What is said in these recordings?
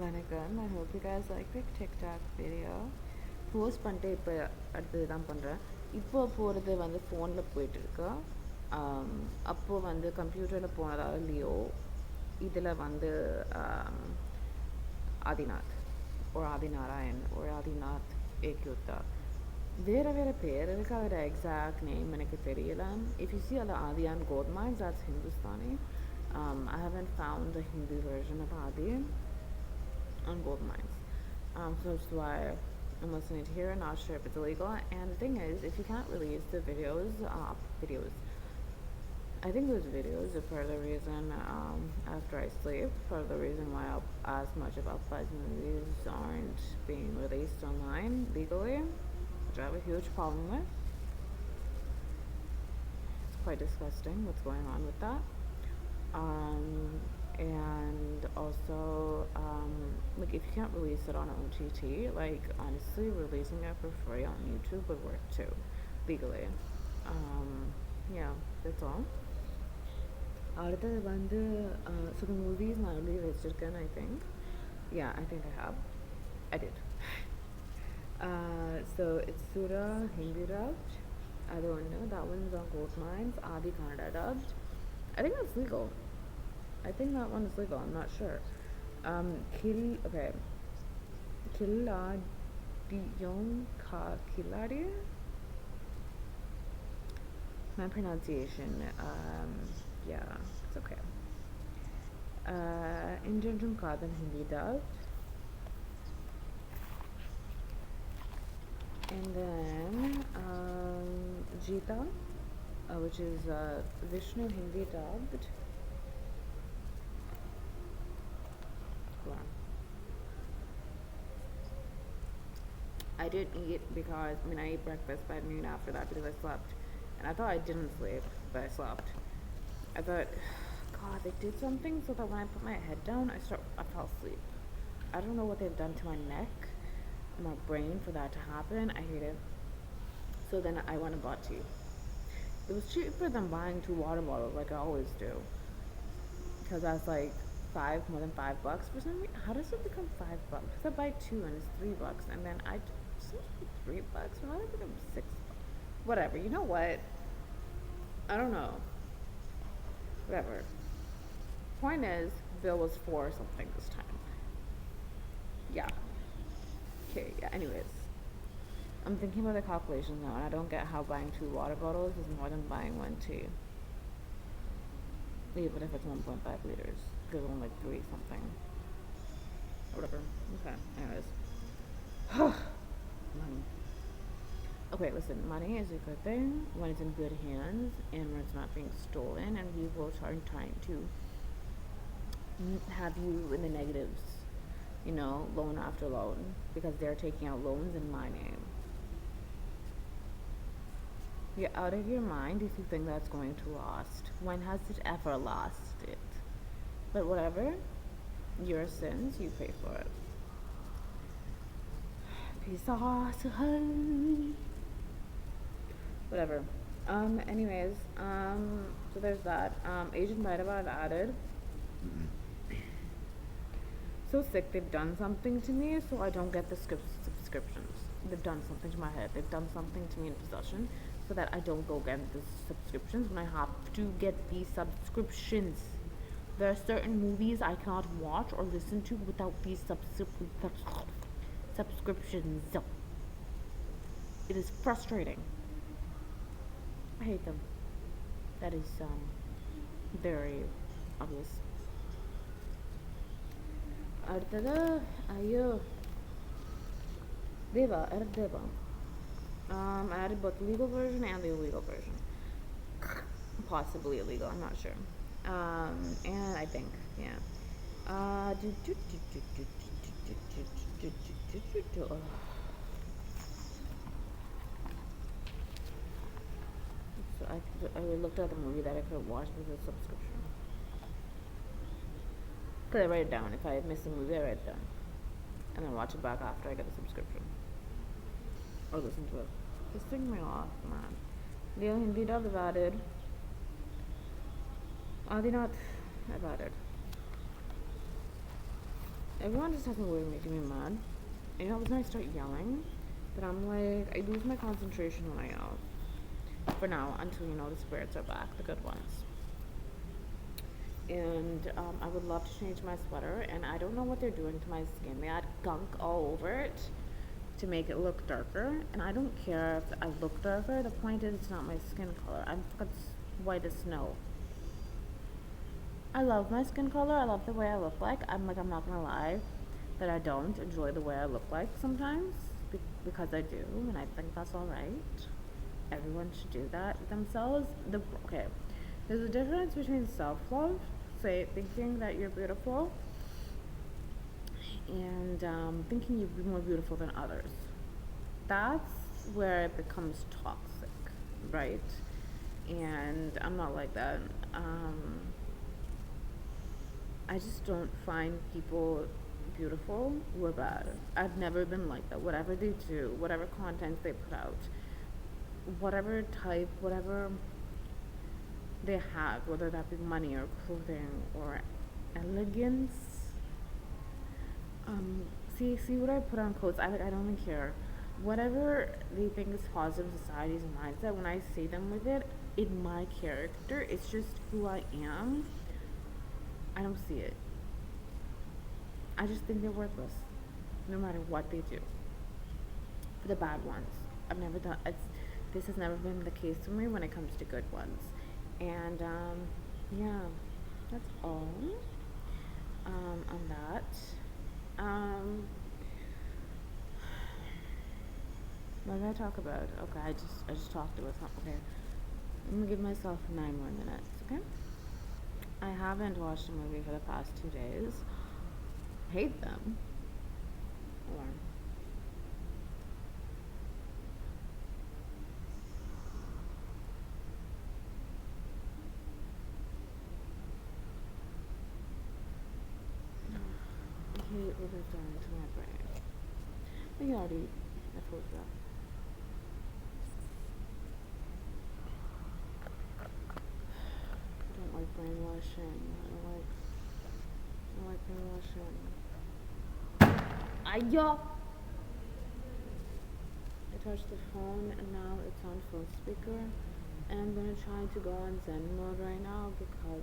Vanakkam. I hope you guys like the TikTok video. Post பண்ணிட்டு இப்போ அடுத்தது தான் பண்ணுறேன். இப்போ போகிறது வந்து ஃபோனில் போயிட்டுருக்கு. அப்போது வந்து கம்ப்யூட்டரில் போனதால் இல்லையோ இதில் வந்து ஆதிநாத் ஒரு ஆதிநாராயண் ஒரு ஆதிநாத் ஏக்யூத்தா வேறு வேறு பேர் இருக்குது. அதோட எக்ஸாக்ட் நேம் எனக்கு தெரியல. இஃப் யூ சி அந்த ஆதியான் gold mines that's Hindustani. I haven't found the Hindi version of Adi on gold mines. So that's why I'm listening to here, not sure if it's illegal. And the thing is, if you can't release the videos, I think those videos are part of the reason after I sleep, part of the reason why as much of Alpha's movies aren't being released online legally, which I have a huge problem with. It's quite disgusting what's going on with that. And also, like if you can't release it on OTT, like honestly, releasing it for free on YouTube would work too, legally. Yeah, that's all. அடுத்தது வந்து so the movies நான் எழுதி வச்சிருக்கேன். I think I think I have. I did. So it's Sura Hindi dubbed. I don't know, that one's on Gold Mines. Adi Kannada dubbed. I think that's legal. I think that one is legal. I'm not sure. Kiladiyon Ka Kiladi. My pronunciation, yeah, it's okay. Indian Kadan Hindi dubbed. And then Jita, which is Vishnu Hindi dubbed. I didn't eat because I ate breakfast, but I didn't eat after that because I slept. And I thought I didn't sleep, but I slept. I thought, God, they did something so that when I put my head down, I fell asleep. I don't know what they've done to my neck and my brain for that to happen. I hate it. So then I went and bought tea. It was cheaper than buying 2 water bottles like I always do. Because that's like more than $5 for some reason. How does it become $5? Because I buy 2 and it's $3, and then I $3. Why did it become $6? Whatever. You know what? I don't know. Whatever. Point is, bill was 4 something this time. Yeah. Okay. Yeah. Anyways, I'm thinking about the calculations now, and I don't get how buying 2 water bottles is more than buying 1 tea. Even if it's 1.5 liters, because it's only like 3 something. Whatever. Okay. Anyways. Money. Okay, listen, money is a good thing when it's in good hands and when it's not being stolen, and people are trying to have you in the negatives, loan after loan, because they're taking out loans in my name. You're out of your mind if you think that's going to last. When has it ever lasted? But whatever, your sins, you pay for it. Whatever. Anyways, so there's that. Agent Bhairava added. So sick, they've done something to me, so I don't get the subscriptions. They've done something to my head. They've done something to me in possession, so that I don't go get the subscriptions when I have to get these subscriptions. There are certain movies I cannot watch or listen to without these subscriptions. It is frustrating. I hate them. That is very obvious. அடுத்தது ஐயோ Deva, Eric Deva. I added both the legal version and the illegal version. Possibly illegal, I'm not sure. And I think, yeah. So I looked at the movie that I could watch with a subscription. Because I write it down. If I miss a movie, I write it down. And then watch it back after I get the subscription. Or listen to it. Just throwing me off, man. Leo Hindi dub I've added. Adinath I've added. everyone just has a way of making me mad. And you know, when I start yelling, but I'm like, I lose my concentration when I yell. For now, until you know the spirits are back, the good ones. And I would love to change my sweater, and I don't know what they're doing to my skin. They add gunk all over it to make it look darker, and I don't care if I look darker. The point is, it's not my skin color. I'm white as snow. I love my skin color. I love the way I look like. I'm not gonna lie that I don't enjoy the way I look like sometimes because I do, and I think that's all right. Everyone should do that themselves. Okay, there's a difference between self-love, say thinking that you're beautiful, and thinking you're more beautiful than others. That's where it becomes toxic, right? And I'm not like that. Um, I just don't find people beautiful or bad. I've never been like that. Whatever they do, whatever content they put out, whatever type, whatever they have, whether that be money or clothing or elegance. Um, see what I put on quotes. I don't even care. Whatever they think is positive society's mindset, when I see them with it, in my character, it's just who I am. I don't see it. I just think they're worthless, no matter what they do. For the bad ones, I've never done. This has never been the case for me when it comes to good ones, and yeah, that's all on that. Um, what did I talk about? Okay, I just talked about something. Okay, I'm gonna give myself 9 more minutes. Okay. I haven't watched a movie for the past 2 days. Hate them. Hold on. I hate what they've done to my brain. I think I told you that. I don't like brainwashing. I don't like brainwashing. Yo! I touched the phone and now it's on full speaker. And I'm gonna try to go on Zen mode right now because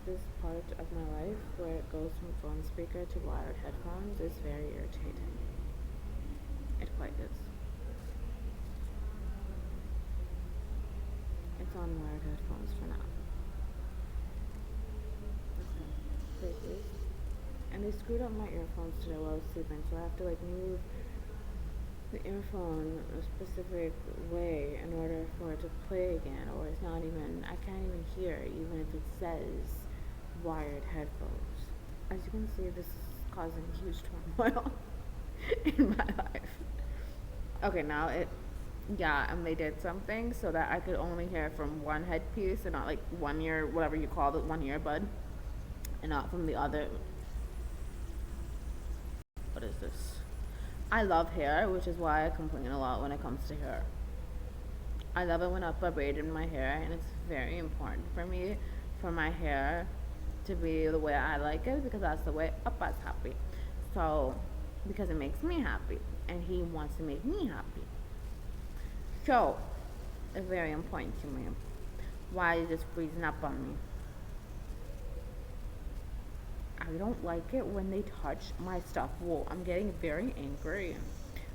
this part of my life where it goes from phone speaker to wired headphones is very irritating. It quite is. It's on wired headphones for now. Okay. Wait, please. And they screwed up my earphones today while I was sleeping, so I have to like move the earphone a specific way in order for it to play again, or it's not even, I can't even hear even if it says wired headphones. As you can see, this is causing huge turmoil in my life. Okay, now yeah, and they did something so that I could only hear from one headpiece and not like one ear, whatever you call it, one earbud, and not from the other. What is this? I love hair, which is why I complain a lot when it comes to hair. I love it when up I braided my hair, and it's very important for me for my hair to be the way I like it because that's the way Uppa's happy. So, because it makes me happy, and he wants to make me happy. So, it's very important to me. Why is this freezing up on me? I don't like it when they touch my stuff. Whoa, I'm getting very angry,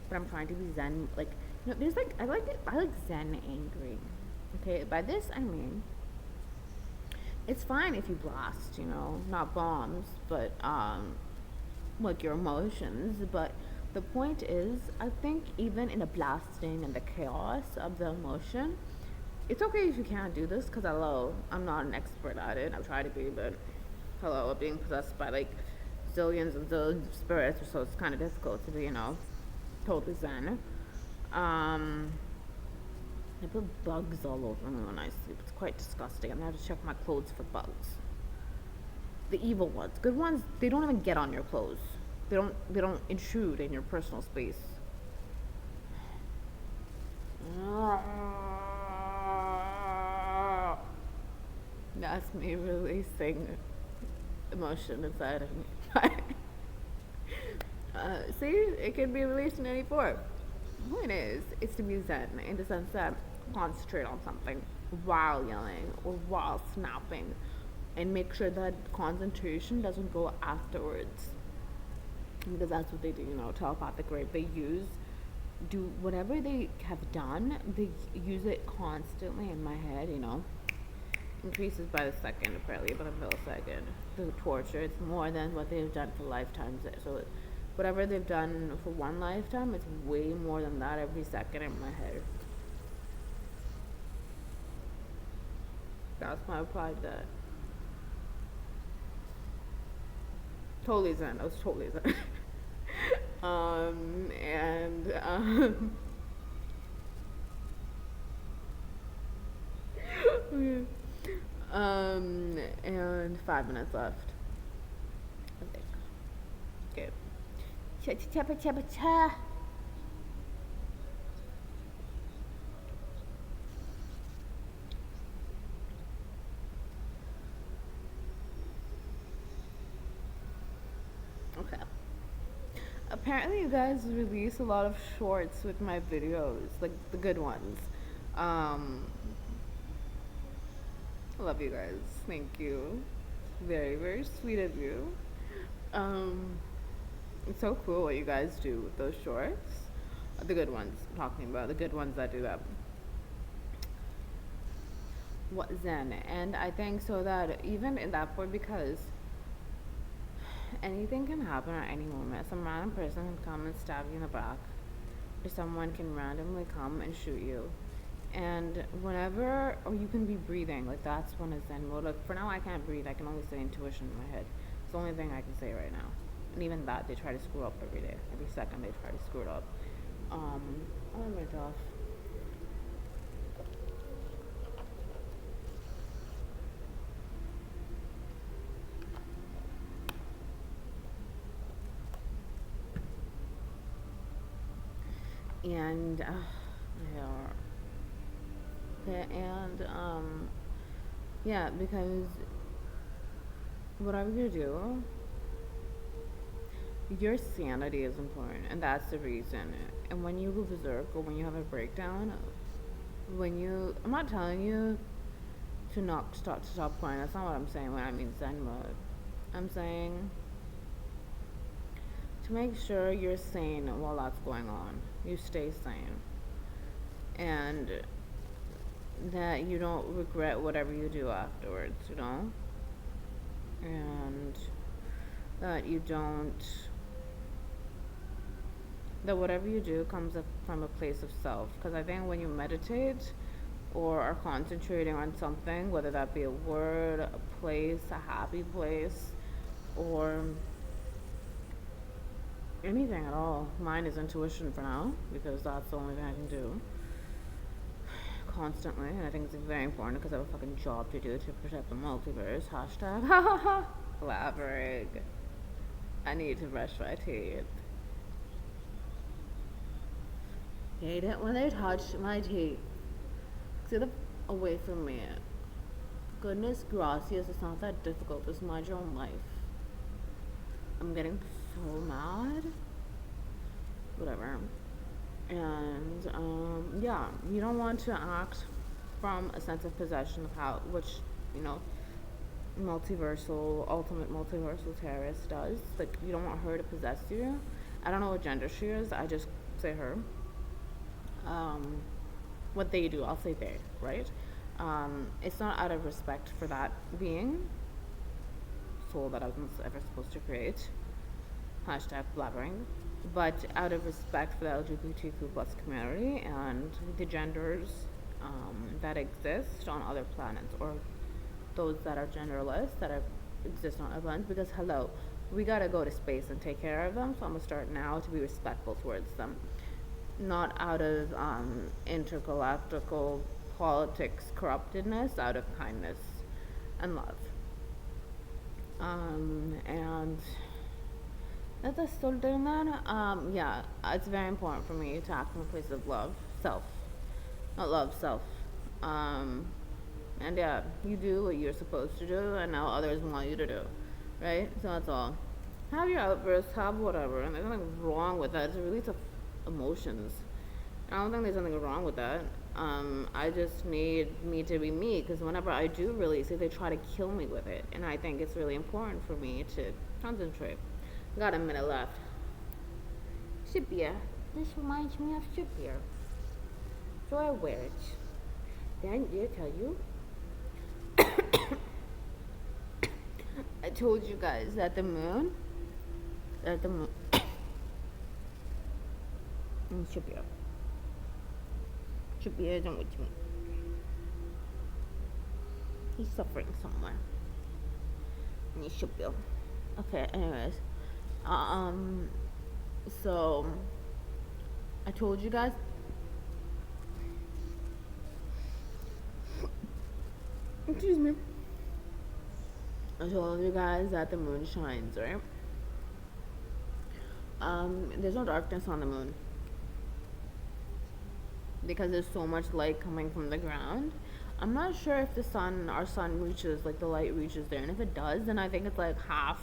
but I'm trying to be zen. Like, there's like I like it. I like zen angry. Okay, by this I mean it's fine if you blast. Not bombs, but like your emotions. But the point is, I think even in the blasting and the chaos of the emotion, it's okay if you can't do this. Cause hello, I'm not an expert at it. I've tried to be, but hello, being possessed by like zillions and zillions of spirits, so it's kind of difficult to be, totally zen. Um, I put bugs all over me when I sleep. It's quite disgusting. I have to check my clothes for bugs. The evil ones, good ones, they don't even get on your clothes. They don't intrude in your personal space. That's me releasing emotion inside of me. See, it can be released in any form. Point is to be zen in the sense that concentrate on something while yelling or while snapping, and make sure that concentration doesn't go afterwards, because that's what they do. You know, telepathic rape. They do whatever they have done. They use it constantly in my head. You know, increases by the second, apparently, by the millisecond. The torture, it's more than what they've done for lifetimes. So, whatever they've done for one lifetime, it's way more than that every second in my head. That's my reply to that. Totally zen. I was totally zen. And and 5 minutes left, I think. Okay. Cha cha cha cha cha cha. Okay. Apparently, you guys release a lot of shorts with my videos, like the good ones. Um, I love you guys. Thank you. Very, very sweet of you. Um, it's so cool what you guys do with those shorts. The good ones I'm talking about, the good ones that do that. What Zen? And I think so that even in that point, because anything can happen at any moment. Some random person can come and stab you in the back, or someone can randomly come and shoot you. And whenever, or you can be breathing, like that's when it's Zen mode. Like for now, I can't breathe. I can only say intuition in my head. It's the only thing I can say right now. And even that, they try to screw up every day. Every second, they try to screw it up. Um, oh my gosh. And yeah, okay, and yeah, because whatever you do, your sanity is important, and that's the reason. And when you go berserk or when you have a breakdown, I'm not telling you to not stop crying. That's not what I'm saying when I mean Zen mode. I'm saying to make sure you're sane while that's going on. You stay sane, and that you don't regret whatever you do afterwards. You know, and that you don't that whatever you do comes up from a place of self. Because I think when you meditate or are concentrating on something, whether that be a word, a place, a happy place, or anything at all, mine is intuition for now, because that's the only thing I can do constantly, and I think it's very important because I have a fucking job to do to protect the multiverse. Hashtag blabbering. I need to brush my teeth. Hate it when they touch my teeth. Get away from me. Goodness gracias, it's not that difficult. Just mind your own life. I'm getting so mad. Whatever. And yeah, you don't want to act from a sense of possession of how, which, you know, ultimate multiversal terrorist does. Like, you don't want her to possess you. I don't know what gender she is. I just say her. What they do, I'll say they, right? It's not out of respect for that being, soul that I was ever supposed to create. Hashtag blabbering. But out of respect for the LGBTQ plus community and the genders that exist on other planets, or those that are genderless exist on other planets, because hello, we gotta go to space and take care of them. So I'm gonna start now to be respectful towards them, not out of intergalactical politics corruptedness, out of kindness and love. And that I still doing that. Yeah, it's very important for me to act from a place of love, self, not love, self. And yeah, you do what you're supposed to do, and now others want you to do. right? So that's all. Have your outbursts, have whatever, and there's nothing wrong with that. It's a release of emotions. I don't think there's anything wrong with that. I just need me to be me because whenever I do release it, they try to kill me with it, and I think it's really important for me to concentrate. Got a minute left. Shabir. This reminds me of Shabir. So I wear it. Then I tell you. I told you guys that the moon. Shabir. Shabir isn't with me. He's suffering somewhere. And he should be. Okay, anyways. So I told you guys excuse me. I told you guys that the moon shines, right? There's no darkness on the moon because there's so much light coming from the ground. I'm not sure if our sun reaches, like the light reaches there, and if it does, then I think it's like half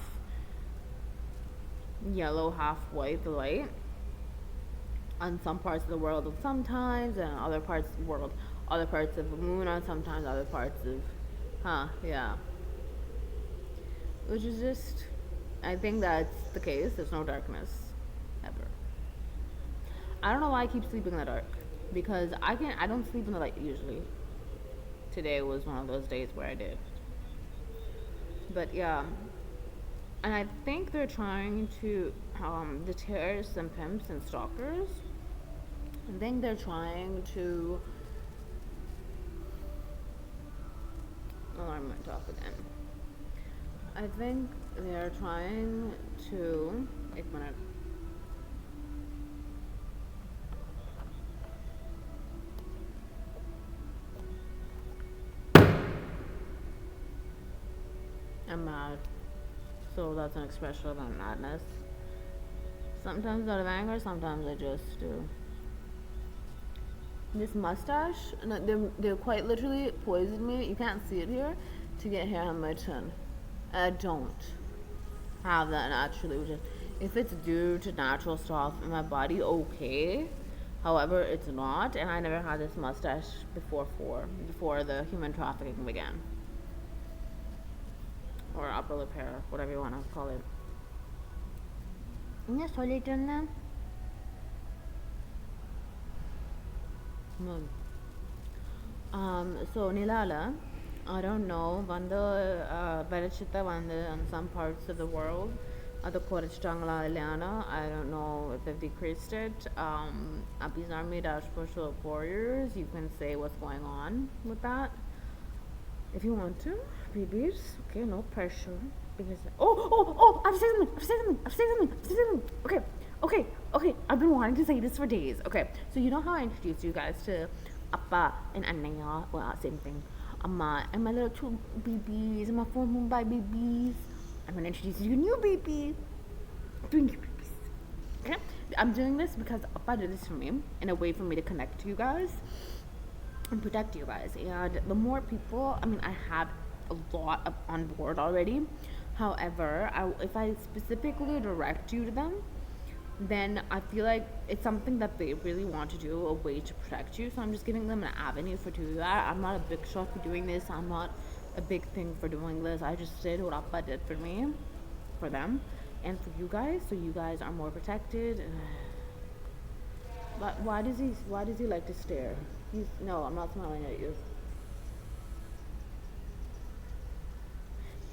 yellow, half white, the light on some parts of the world sometimes, and other parts of the world, other parts of the moon on sometimes, other parts of, yeah. Which is just, I think that's the case. There's no darkness ever. I don't know why I keep sleeping in the dark because I don't sleep in the light usually. Today was one of those days where I did. But yeah, and I think they're trying to deter some pimps and stalkers. I think they're trying to. Alarm went off again. I think they're trying to. 1 minute. I'm mad. So that's an expression of my madness. Sometimes out of anger, sometimes I just do. This mustache, they quite literally poisoned me. You can't see it here, to get hair on my chin. I don't have that naturally. Which is, if it's due to natural stuff in my body, okay. However, it's not, and I never had this mustache before the human trafficking began. Or upper lip hair, whatever you want to call it. Yes, so Nilala, I don't know, Belachita on some parts of the world, the Korachangla Ileana, I don't know if they've decreased it. Abhi's Army Special Warriors, you can say what's going on with that. If you want to, babies, okay, no pressure. Because I've said something. Okay. I've been wanting to say this for days. Okay, so you know how I introduced you guys to Appa and Annaya, well, same thing. Amma and my little two babies, my 4 Mumbai babies. I'm gonna introduce you to a new baby. 2 new babies. Okay, I'm doing this because Appa did this for me in a way for me to connect to you guys and protect you guys. And the more people, I mean, I have a lot on board already. However, if I specifically direct you to them, then I feel like it's something that they really want to do, a way to protect you. So I'm just giving them an avenue for doing that. I'm not a big shot for doing this. I'm not a big thing for doing this. I just did what Appa did for me, for them, and for you guys, so you guys are more protected. But why does he like to stare? No, I'm not smiling at you.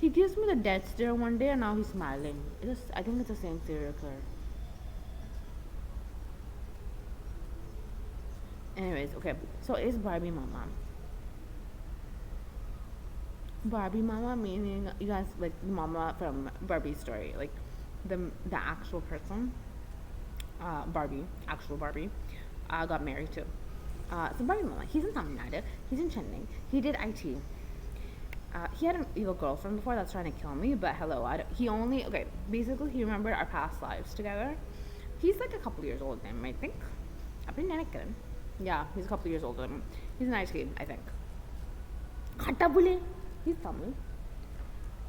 He gives me the death stare one day and now he's smiling. I think it's the same serial killer. Anyways, okay. So it's Barbie Mama. Barbie Mama meaning, you guys, like the mama from Barbie's story. Like the actual person. Actual Barbie, got married to. So Barbie Mama, he's in Tamil Nadu, he's in Chennai, he did IT. He had an evil girlfriend before that's trying to kill me, but hello, basically he remembered our past lives together. He's like a couple years older than him, I think. Yeah, he's a couple years older than him. He's an IT, I think. He's Tamil.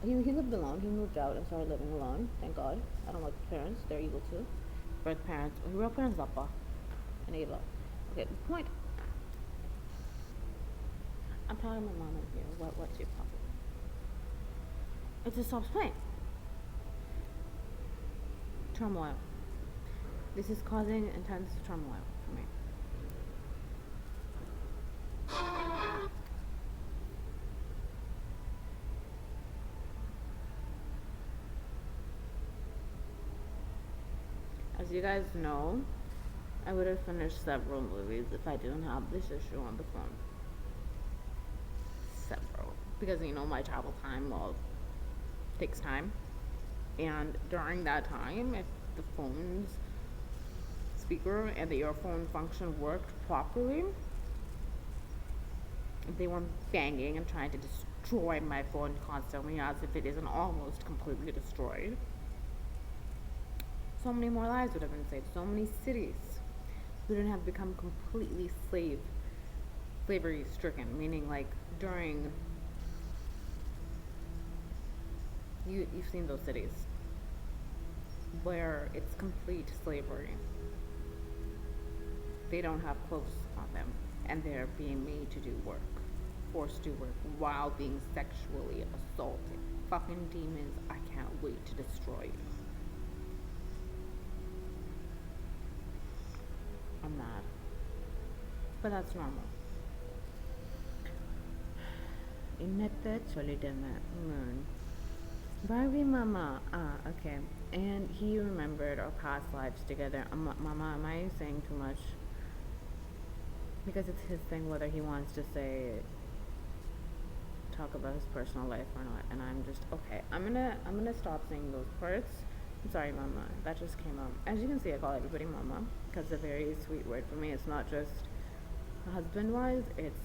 he lived alone. He moved out and started living alone. Thank God. I don't like his parents. They're evil too. Birth parents. Real parents Zappa and Ava. Okay, the point. I'm telling my mom in here what's your problem. It just stops playing. Turmoil. This is causing intense turmoil for me. As you guys know, I would have finished several movies if I didn't have this issue on the phone. Several. Because you know my travel time takes time. And during that time, if the phone's speaker and the earphone function worked properly, they weren't banging and trying to destroy my phone constantly as if it isn't almost completely destroyed. So many more lives would have been saved. So many cities wouldn't have become completely slavery stricken, meaning like during you've seen those cities where it's complete slavery. They don't have clothes on them and they're being made to do work, forced to work while being sexually assaulted. Fucking demons, I can't wait to destroy you. I'm mad. But that's normal. Barbie Mama. Okay. And he remembered our past lives together. Mama, am I saying too much? Because it's his thing whether he wants to talk about his personal life or not. And I'm just okay. I'm gonna stop saying those parts. I'm sorry, Mama. That just came out. As you can see, I call everybody Mama because it's a very sweet word for me. It's not just husband-wise. It's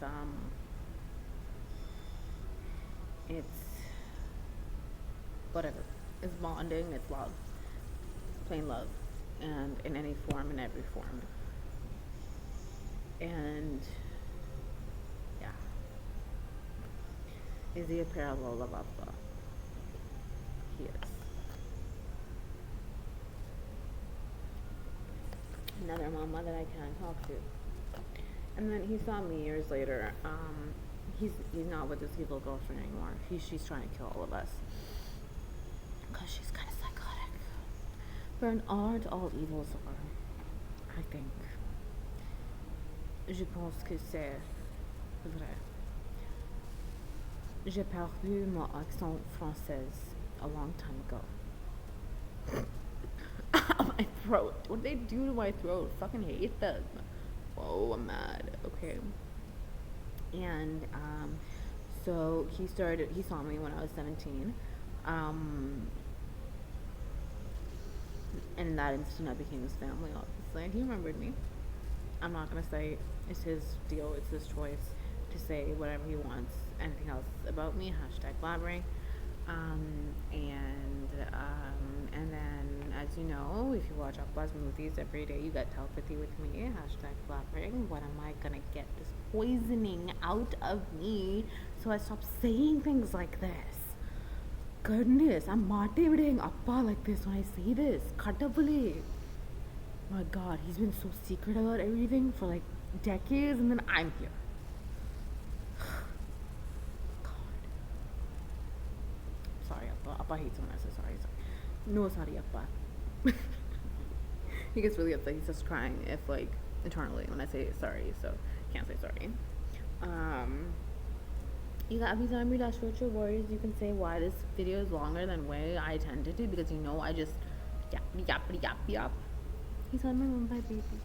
whatever. It's bonding. It's love. Plain love, and in any form, in every form. And yeah, is he a parallel of Abba? He is. Another mama that I can't talk to. And then he saw me years later. He's not with this evil girlfriend anymore. She's trying to kill all of us because she's kind of psychotic. But in art, all evils are, I think. Je pense que c'est vrai. J'ai perdu mon accent français a long time ago. My throat. What did they do to my throat? Fucking hate them. Whoa, I'm mad. Okay. And so he saw me when I was 17. And in that instant I became his family, obviously. And he remembered me. I'm not gonna say it's his deal, it's his choice to say whatever he wants, anything else about me, hashtag blabbering. And then, as you know, if you watch Akbar's movies every day, you get telepathy with me, hashtag blabbering. When am I gonna get this poisoning out of me so I stop saying things like this? Goodness, I'm motivating Appa like this when I say this. Katapuli. My God, he's been so secret about everything for like decades, and then I'm here. God. Sorry, Appa. Appa hates when I say sorry. No, sorry, Appa. He gets really upset. He starts crying if like internally when I say sorry, so can't say sorry. You got Abhizamri Warriors. You can say why this video is longer than way I intended to because you know I just yap. He's on my Mumbai baby.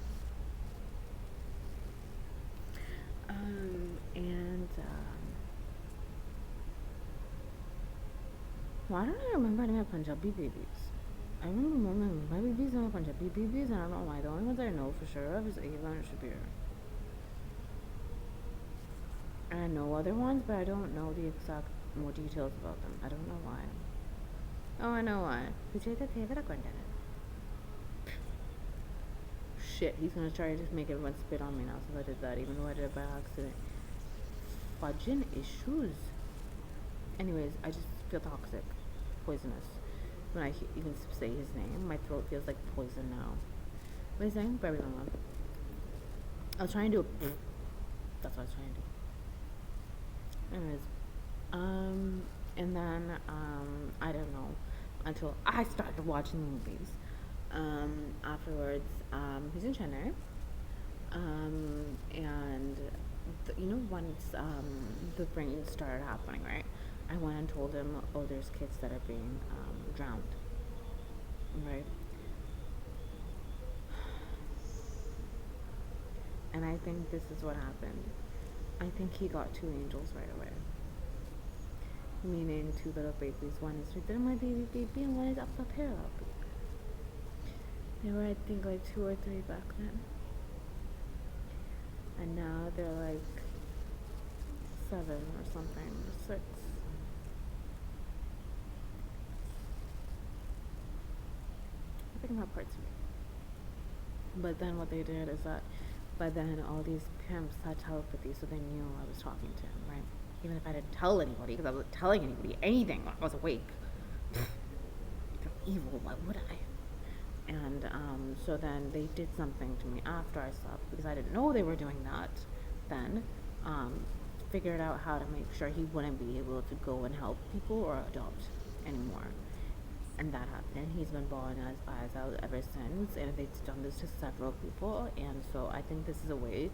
Why don't I remember any of my Punjabi babies? I remember more my Mumbai babies than my Punjabi babies, and I don't know why. The only ones I know for sure of is Ava and Shabir. And I know other ones, but I don't know the exact more details about them. I don't know why. Oh, I know why. Shit, he's gonna try to just make everyone spit on me now since I did that, even though I did it by accident. Fudging issues. Anyways, I just feel toxic, poisonous. When I even say his name, my throat feels like poison now. What are you saying? Baby mama. I was trying to do a that's what I was trying to do. Anyways, and then, I don't know, until I started watching movies. Afterwards, he's in Chennai. And once the rain started happening, right? I went and told him, oh, there's kids that are being drowned, right? And I think this is what happened. I think he got two angels right away. Meaning two little babies. One is right there, my baby, and one is up here. They were, I think, like 2 or 3 back then. And now they're like 7 or something, or 6. I think that part's weird. But then what they did is that, by then all these pimps had telepathy, so they knew I was talking to him, right? Even if I didn't tell anybody, because I wasn't telling anybody anything when I was awake. You're evil, why would I? And so then they did something to me after I slept, because I didn't know they were doing that then. Figured out how to make sure he wouldn't be able to go and help people or adopt anymore. And that happened, and he's been bawling his eyes out ever since, and they've done this to several people. And so I think this is a way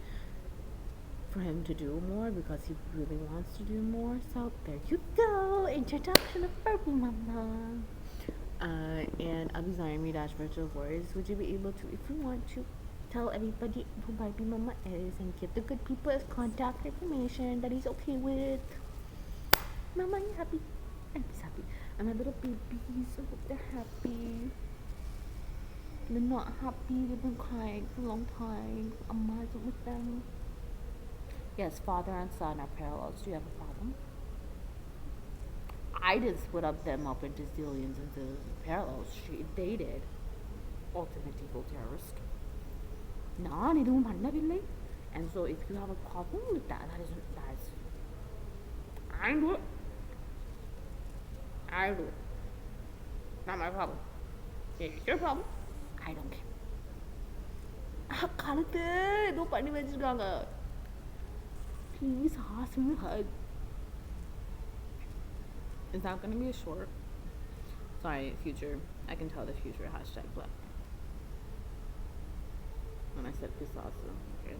for him to do more, because he really wants to do more. So there you go, introduction of Baby Mama. And Abizarmi dash virtual voice. Would you be able to, if you want to, tell everybody who Baby Mama is and give the good people his contact information that he's okay with? Mama, you happy? I'm just happy. And my little babies, I hope they're happy. They're not happy. They've been crying for a long time. I'm arguing with them. Yes, father and son are parallels. Do you have a problem? I didn't split them up into zillions and zillions of parallels. They did. Ultimate evil terrorist. Nah, they don't want to. And so if you have a problem with that, that's I do it. I do it. Not my problem. It's your problem. I don't care. Kalite, don't find me with please ask me hug. Is that gonna be a short? Sorry, future. I can tell the future hashtag black. When I said pisasa. Okay,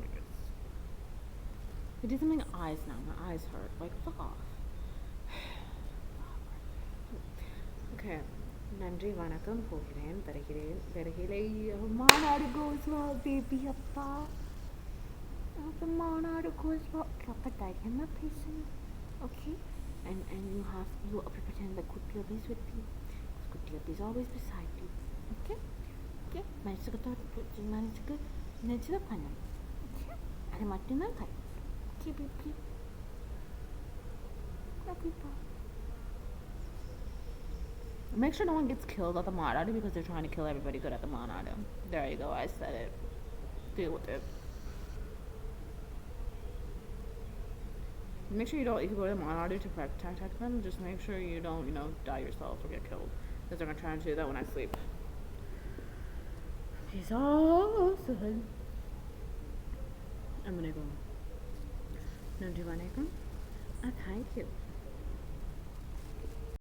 I did something eyes now. My eyes hurt. Like, fuck off. Okay. நன்றி வணக்கம் போகிறேன் வருகிறே மாநாடு கோஸ்வா baby அப்பா அப்பா மாநாடு கோஸ்வா அப்பா தைரியமா பேசுங்க okay and you pretend that Kutti is with you because Kutti is always beside you okay മനസ്സിൽ നെച്ചിത പണം അത് മറ്റൊന്നും കാര്യം okay baby love you pa. Make sure no one gets killed at the Manado because they're trying to kill everybody good at the Manado. There you go, I said it. Deal with it. Make sure you don't, if you go to the Manado to protect them, just make sure you don't, die yourself or get killed. Because they're going to try and do that when I sleep. He's awesome. I'm going to go. No, do I go? Thank you.